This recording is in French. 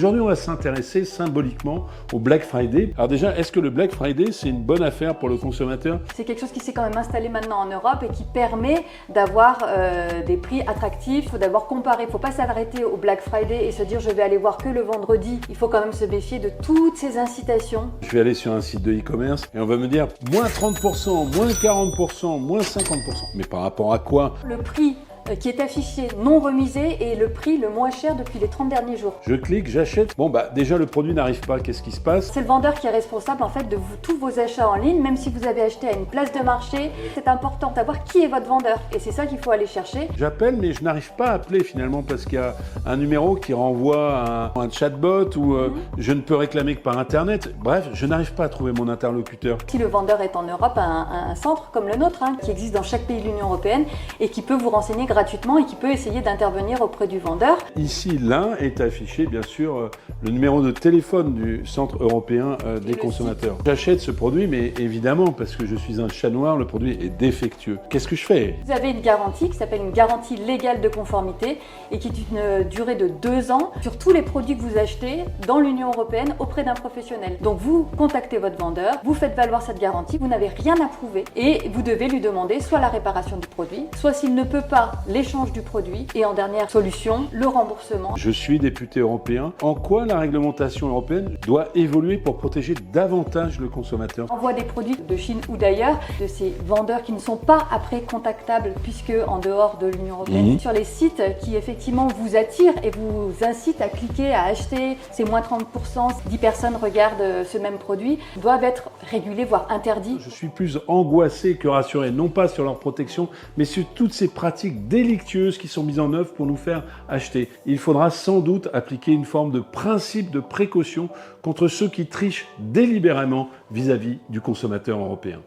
Aujourd'hui, on va s'intéresser symboliquement au Black Friday. Alors déjà, est-ce que le Black Friday, c'est une bonne affaire pour le consommateur? C'est quelque chose qui s'est quand même installé maintenant en Europe et qui permet d'avoir des prix attractifs. Il faut d'abord comparer, il ne faut pas s'arrêter au Black Friday et se dire je vais aller voir que le vendredi. Il faut quand même se méfier de toutes ces incitations. Je vais aller sur un site de e-commerce et on va me dire moins 30%, moins 40%, moins 50%. Mais par rapport à quoi? Le prix qui est affiché non remisé est le prix le moins cher depuis les 30 derniers jours. Je clique, j'achète. Bon déjà le produit n'arrive pas, qu'est-ce qui se passe? C'est le vendeur qui est responsable en fait de tous vos achats en ligne, même si vous avez acheté à une place de marché. C'est important de savoir qui est votre vendeur et c'est ça qu'il faut aller chercher. J'appelle mais je n'arrive pas à appeler finalement parce qu'il y a un numéro qui renvoie à un chatbot ou je ne peux réclamer que par internet. Bref, je n'arrive pas à trouver mon interlocuteur. Si le vendeur est en Europe, un centre comme le nôtre qui existe dans chaque pays de l'Union européenne et qui peut vous renseigner gratuitement et qui peut essayer d'intervenir auprès du vendeur. Ici, là est affiché bien sûr le numéro de téléphone du Centre européen des consommateurs. J'achète ce produit mais évidemment parce que je suis un chat noir, le produit est défectueux. Qu'est-ce que je fais? Vous avez une garantie qui s'appelle une garantie légale de conformité et qui est une durée de 2 ans sur tous les produits que vous achetez dans l'Union européenne auprès d'un professionnel. Donc vous contactez votre vendeur, vous faites valoir cette garantie, vous n'avez rien à prouver et vous devez lui demander soit la réparation du produit, soit s'il ne peut pas, l'échange du produit et en dernière solution, le remboursement. Je suis député européen. En quoi la réglementation européenne doit évoluer pour protéger davantage le consommateur? On voit des produits de Chine ou d'ailleurs, de ces vendeurs qui ne sont pas après contactables puisque en dehors de l'Union européenne, sur les sites qui effectivement vous attirent et vous incitent à cliquer, à acheter, c'est moins 30%, 10 personnes regardent ce même produit, doivent être régulés, voire interdits. Je suis plus angoissé que rassuré, non pas sur leur protection, mais sur toutes ces pratiques délictueuses qui sont mises en œuvre pour nous faire acheter. Il faudra sans doute appliquer une forme de principe de précaution contre ceux qui trichent délibérément vis-à-vis du consommateur européen.